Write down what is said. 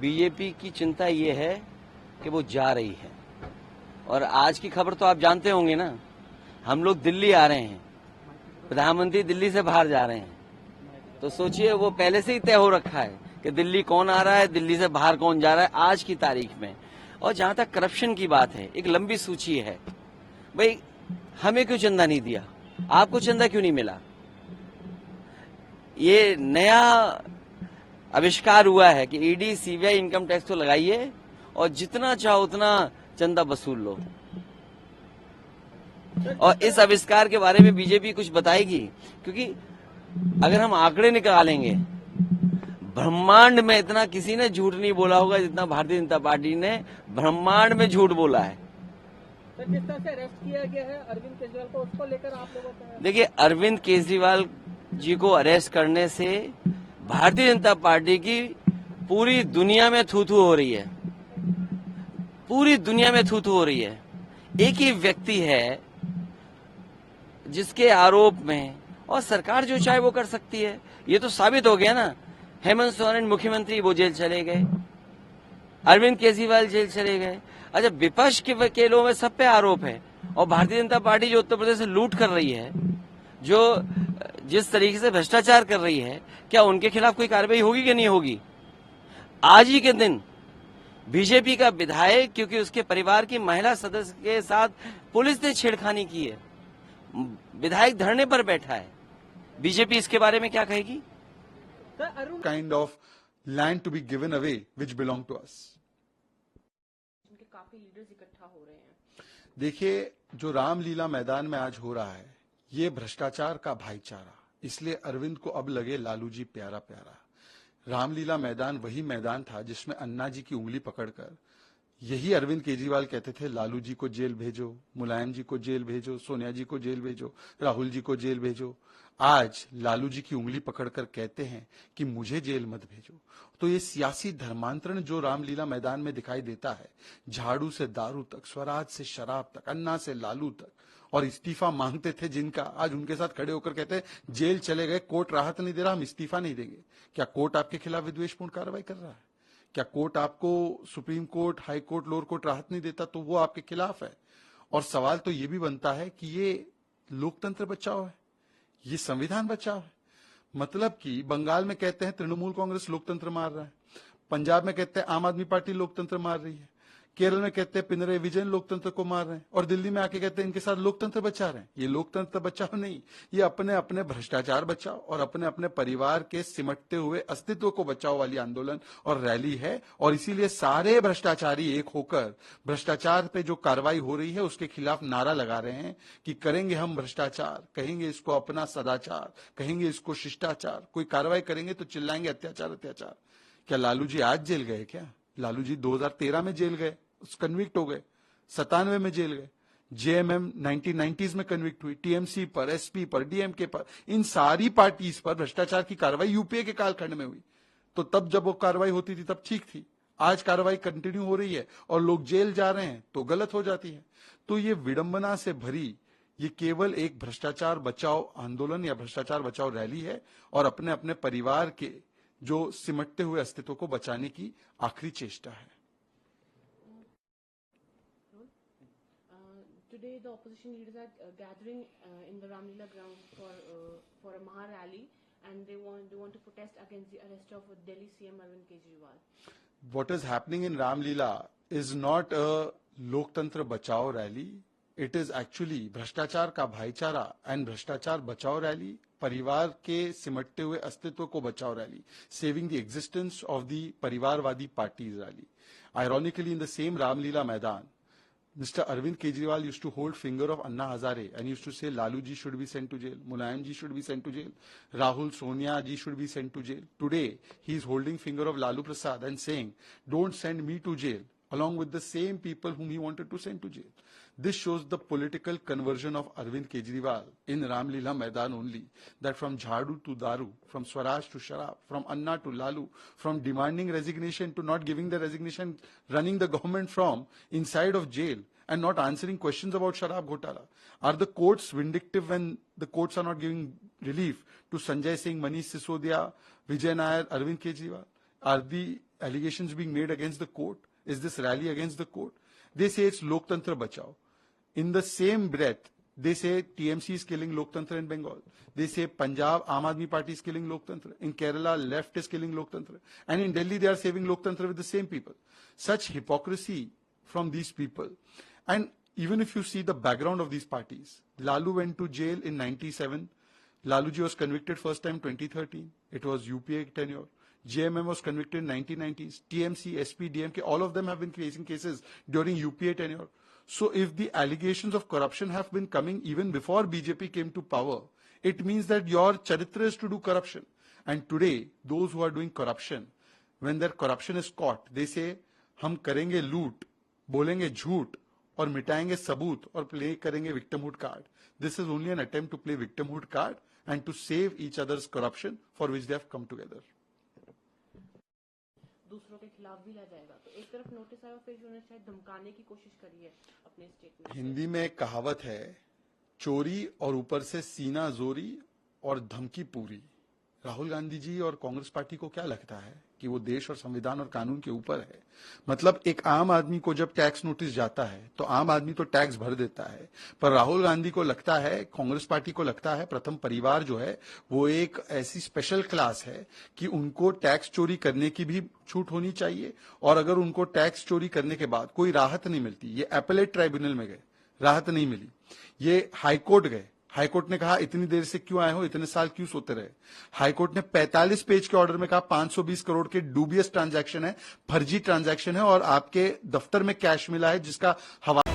BJP की चिंता ये है कि वो जा रही है। और आज की खबर तो आप जानते होंगे ना, हम लोग दिल्ली आ रहे हैं, प्रधानमंत्री दिल्ली से बाहर जा रहे हैं। तो सोचिए, वो पहले से ही तय हो रखा है कि दिल्ली कौन आ रहा है, दिल्ली से बाहर कौन जा रहा है आज की तारीख में। और जहां तक करप्शन की बात है, एक लंबी सूची है। भाई, हमें क्यों चंदा नहीं दिया, आपको चंदा क्यों नहीं मिला? ये नया आविष्कार हुआ है कि ईडी सीबीआई इनकम टैक्स तो लगाइए और जितना चाहो उतना चंदा वसूल लो। और इस आविष्कार के बारे में बीजेपी कुछ बताएगी, क्योंकि अगर हम आंकड़े निकालेंगे, ब्रह्मांड में इतना किसी ने झूठ नहीं बोला होगा जितना भारतीय जनता पार्टी ने ब्रह्मांड में झूठ बोला है। सर, जिस तरह से अरेस्ट किया गया है अरविंद केजरीवाल को, उसको लेकर आप लोगों का? देखिए, अरविंद केजरीवाल जी को अरेस्ट करने से भारतीय जनता पार्टी की पूरी दुनिया में थू-थू हो रही है। पूरी दुनिया में थू-थू हो रही है। एक ही व्यक्ति है जिसके आरोप में, और सरकार जो चाहे वो कर सकती है। ये तो साबित हो गया ना, हेमंत सोरेन मुख्यमंत्री वो जेल चले गए, अरविंद केजरीवाल जेल चले गए। अच्छा, विपक्ष के वकीलों में सब पे आरोप है, और भारतीय जनता पार्टी जो उत्तर प्रदेश से लूट कर रही है, जो जिस तरीके से भ्रष्टाचार कर रही है, क्या उनके खिलाफ कोई कार्रवाई होगी कि नहीं होगी? आज ही के दिन बीजेपी का विधायक, क्योंकि उसके परिवार की महिला सदस्य के साथ पुलिस ने छेड़खानी की है, विधायक धरने पर बैठा है। बीजेपी इसके बारे में क्या कहेगी? Kind of land to be given away which belong to us. काफी लीडर्स इकट्ठा हो रहे हैं। देखिए, जो रामलीला मैदान में आज हो रहा है, ये भ्रष्टाचार का भाईचारा। इसलिए अरविंद को अब लगे लालू जी प्यारा प्यारा। रामलीला मैदान वही मैदान था जिसमें अन्ना जी की उंगली पकड़कर यही अरविंद केजरीवाल कहते थे, लालू जी को जेल भेजो, मुलायम जी को जेल भेजो, सोनिया जी को जेल भेजो, राहुल जी को जेल भेजो। आज लालू जी की उंगली पकड़कर कहते हैं कि मुझे जेल मत भेजो। तो ये सियासी धर्मांतरण जो रामलीला मैदान में दिखाई देता है, झाड़ू से दारू तक, स्वराज से शराब तक, अन्ना से लालू तक, और इस्तीफा मांगते थे जिनका, आज उनके साथ खड़े होकर कहते हैं जेल चले गए, कोर्ट राहत नहीं दे रहा, हम इस्तीफा नहीं देंगे। क्या कोर्ट आपके खिलाफ विद्वेषपूर्ण कार्रवाई कर रहा है? क्या कोर्ट आपको, supreme court, high court, lower court राहत नहीं देता तो वो आपके खिलाफ है? और सवाल तो ये भी बनता है कि ये लोकतंत्र बचाओ है, ये संविधान बचाओ है। मतलब कि बंगाल में कहते हैं तृणमूल कांग्रेस लोकतंत्र मार रहा है, पंजाब में कहते हैं आम आदमी पार्टी लोकतंत्र मार रही है, केरल में कहते हैं पिनराई विजयन लोकतंत्र को मार रहे हैं, और दिल्ली में आके कहते हैं इनके साथ लोकतंत्र बचा रहे हैं। ये लोकतंत्र बचाओ नहीं, ये अपने अपने भ्रष्टाचार बचाओ और अपने अपने परिवार के सिमटते हुए अस्तित्व को बचाओ वाली आंदोलन और रैली है। और इसीलिए सारे भ्रष्टाचारी एक होकर भ्रष्टाचार पे जो कार्रवाई हो रही है उसके खिलाफ नारा लगा रहे हैं कि करेंगे हम भ्रष्टाचार, कहेंगे इसको अपना सदाचार, कहेंगे इसको शिष्टाचार। कोई कार्रवाई करेंगे तो चिल्लाएंगे अत्याचार अत्याचार। क्या लालू जी आज जेल गए? क्या लालू जी 2013 में जेल गए, कन्विक्ट हो गए, 97 में जेल गए, जेएमएम 1990s में कन्विक्ट हुई, टीएमसी पर, एसपी पर, डीएमके पर, इन सारी पार्टीज पर भ्रष्टाचार की कार्रवाई यूपीए के कालखंड में हुई। तो तब जब वो कार्रवाई होती थी तब ठीक थी, आज कार्रवाई कंटिन्यू हो रही है और लोग जेल जा रहे हैं तो गलत हो जाती है। तो ये विडंबना से भरी, ये केवल एक भ्रष्टाचार बचाओ आंदोलन या भ्रष्टाचार बचाओ रैली है और अपने अपने परिवार के जो सिमटते हुए अस्तित्व को बचाने की आखिरी चेष्टा है। Today, the opposition leaders are gathering in the Ramlila ground for a Maha rally, and they want to protest against the arrest of Delhi CM Arvind Kejriwal. What is happening in Ramlila is not a Loktantra Bachao rally. It is actually भ्रष्टाचार का भाईचारा and भ्रष्टाचार बचाओ rally, परिवार के सिमटते हुए अस्तित्व को बचाओ rally, saving the existence of the परिवारवादी parties rally. Ironically, in the same Ramlila मैदान, Mr. Arvind Kejriwal used to hold finger of Anna Hazare and used to say Lalu ji should be sent to jail, Mulayam ji should be sent to jail, Rahul, Sonia ji should be sent to jail. Today, he is holding finger of Lalu Prasad and saying, don't send me to jail, along with the same people whom he wanted to send to jail. This shows the political conversion of Arvind Kejriwal in Ramlila Maidan only, that from Jhadu to Daru, from Swaraj to Sharab, from Anna to Lalu, from demanding resignation to not giving the resignation, running the government from inside of jail and not answering questions about Sharab Ghotala. Are the courts vindictive when the courts are not giving relief to Sanjay Singh, Manish Sisodia, Vijay Nair, Arvind Kejriwal? Are the allegations being made against the court? Is this rally against the court? They say it's Loktantra Bachao. In the same breath, they say TMC is killing Loktantra in Bengal. They say Punjab, Aam Aadmi Party is killing Loktantra. In Kerala, left is killing Loktantra. And in Delhi, they are saving Loktantra with the same people. Such hypocrisy from these people. And even if you see the background of these parties, Lalu went to jail in 97. Laluji was convicted first time 2013. It was UPA tenure. JMM was convicted in 1990s. TMC, SP, DMK, all of them have been facing cases during UPA tenure. So if the allegations of corruption have been coming even before BJP came to power, it means that your charitra is to do corruption. And today, those who are doing corruption, when their corruption is caught, they say, हम करेंगे लूट, बोलेंगे झूठ, और मिटाएंगे सबूत, और play करेंगे victimhood card. This is only an attempt to play victimhood card and to save each other's corruption for which they have come together. दूसरों के खिलाफ भी ला जाएगा, तो एक तरफ नोटिस आया, फिर उन्होंने शायद धमकाने की कोशिश करी है अपने स्टेटमेंट। हिंदी में एक कहावत है, चोरी और ऊपर से सीना जोरी और धमकी पूरी। राहुल गांधी जी और कांग्रेस पार्टी को क्या लगता है कि वो देश और संविधान और कानून के ऊपर है? मतलब एक आम आदमी को जब टैक्स नोटिस जाता है तो आम आदमी तो टैक्स भर देता है, पर राहुल गांधी को लगता है, कांग्रेस पार्टी को लगता है, प्रथम परिवार जो है वो एक ऐसी स्पेशल क्लास है कि उनको टैक्स चोरी करने की भी छूट होनी चाहिए, और अगर उनको टैक्स चोरी करने के बाद कोई राहत नहीं मिलती, ये एपेलेट ट्राइब्यूनल में गए, राहत नहीं मिली, ये हाईकोर्ट गए, हाईकोर्ट ने कहा इतनी देर से क्यों आए हो, इतने साल क्यों सोते रहे। हाईकोर्ट ने 45 पेज के ऑर्डर में कहा 520 करोड़ के डूबियस ट्रांजैक्शन है, फर्जी ट्रांजैक्शन है, और आपके दफ्तर में कैश मिला है जिसका हवाला